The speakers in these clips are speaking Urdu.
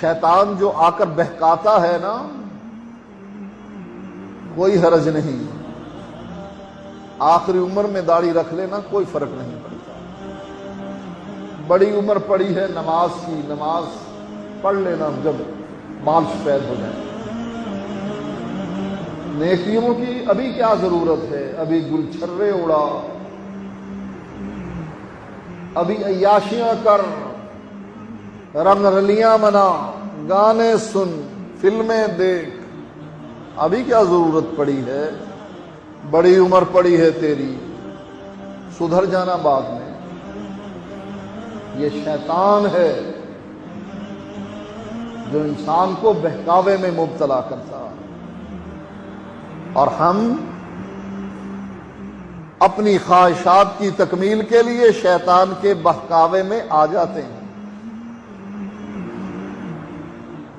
شیطان جو آ کر بہکاتا ہے نا، کوئی حرج نہیں، آخری عمر میں داڑھی رکھ لینا کوئی فرق نہیں پڑتا، بڑی عمر پڑی ہے نماز کی، نماز پڑھ لینا جب بال سفید ہو جائے۔ نیکیوں کی ابھی کیا ضرورت ہے؟ ابھی گلچھرے اڑا، ابھی عیاشیاں کر، رنگ رلیاں منا، گانے سن، فلمیں دیکھ، ابھی کیا ضرورت پڑی ہے؟ بڑی عمر پڑی ہے تیری، سدھر جانا بعد میں۔ یہ شیطان ہے جو انسان کو بہکاوے میں مبتلا کرتا، اور ہم اپنی خواہشات کی تکمیل کے لیے شیطان کے بہکاوے میں آ جاتے ہیں۔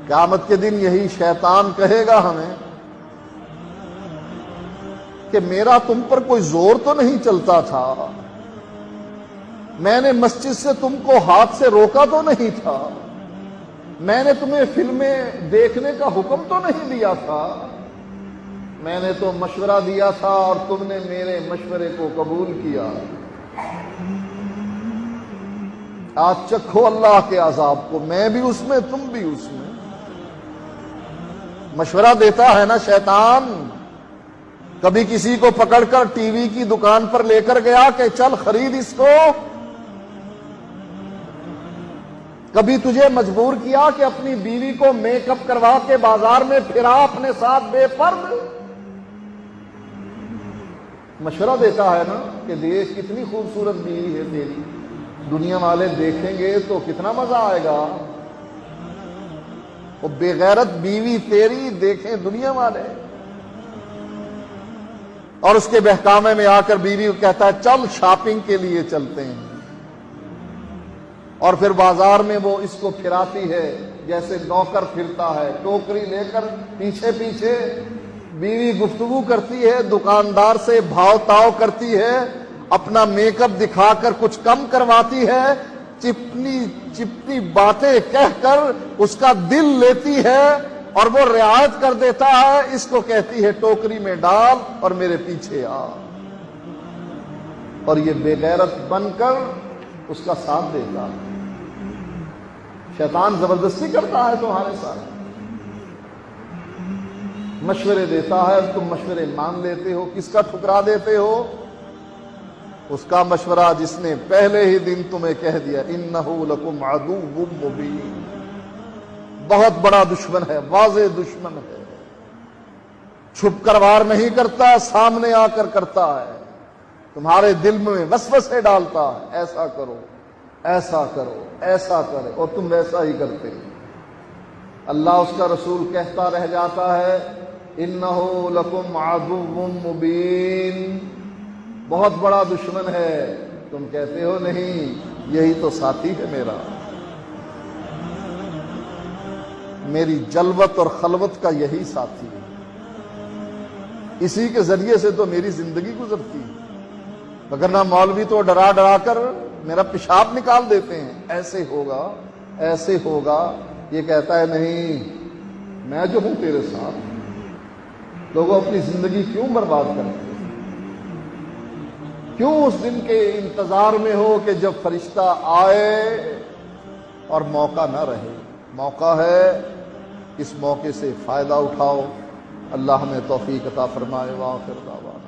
قیامت کے دن یہی شیطان کہے گا ہمیں کہ میرا تم پر کوئی زور تو نہیں چلتا تھا، میں نے مسجد سے تم کو ہاتھ سے روکا تو نہیں تھا، میں نے تمہیں فلمیں دیکھنے کا حکم تو نہیں دیا تھا، میں نے تو مشورہ دیا تھا اور تم نے میرے مشورے کو قبول کیا، آج چکھو اللہ کے عذاب کو، میں بھی اس میں تم بھی اس میں۔ مشورہ دیتا ہے نا شیطان، کبھی کسی کو پکڑ کر ٹی وی کی دکان پر لے کر گیا کہ چل خرید اس کو، کبھی تجھے مجبور کیا کہ اپنی بیوی کو میک اپ کروا کے بازار میں پھرا اپنے ساتھ بے پرد۔ مشورہ دیتا ہے نا کہ دیکھ کتنی خوبصورت بیوی ہے تیری، دنیا والے دیکھیں گے تو کتنا مزہ آئے گا، وہ بے غیرت بیوی تیری دیکھیں دنیا والے۔ اور اس کے بہکامے میں آ کر بیوی کو کہتا ہے چل شاپنگ کے لیے چلتے ہیں، اور پھر بازار میں وہ اس کو پھراتی ہے جیسے نوکر پھرتا ہے، ٹوکری لے کر پیچھے پیچھے بیوی گفتگو کرتی ہے، دکاندار سے بھاؤ تاؤ کرتی ہے، اپنا میک اپ دکھا کر کچھ کم کرواتی ہے، چپنی چپنی باتیں کہہ کر اس کا دل لیتی ہے، اور وہ رعایت کر دیتا ہے، اس کو کہتی ہے ٹوکری میں ڈال اور میرے پیچھے آ، اور یہ بے غیرت بن کر اس کا ساتھ دیتا ہے۔ شیطان زبردستی کرتا ہے تمہارے ساتھ، مشورے دیتا ہے، تم مشورے مان لیتے ہو، کس کا ٹھکرا دیتے ہو؟ اس کا مشورہ جس نے پہلے ہی دن تمہیں کہہ دیا انہ لکم عدو مبین، بہت بڑا دشمن ہے، واضح دشمن ہے، چھپ کر وار نہیں کرتا، سامنے آ کر کرتا ہے، تمہارے دل میں وسوسے ڈالتا ہے، ایسا کرو ایسا کرو ایسا کرے، اور تم ویسا ہی کرتے۔ اللہ اس کا رسول کہتا رہ جاتا ہے انہ لکم عدو مبین، بہت بڑا دشمن ہے، تم کہتے ہو نہیں یہی تو ساتھی ہے میرا، میری جلوت اور خلوت کا یہی ساتھی ہے، اسی کے ذریعے سے تو میری زندگی گزرتی ہے، وگرنہ مولوی تو ڈرا ڈرا کر میرا پیشاب نکال دیتے ہیں، ایسے ہوگا ایسے ہوگا، یہ کہتا ہے نہیں میں جو ہوں تیرے ساتھ۔ لوگوں اپنی زندگی کیوں برباد کرتے ہیں؟ کیوں اس دن کے انتظار میں ہو کہ جب فرشتہ آئے اور موقع نہ رہے؟ موقع ہے، اس موقع سے فائدہ اٹھاؤ۔ اللہ ہمیں توفیق عطا فرمائے۔ وآخر دعوانا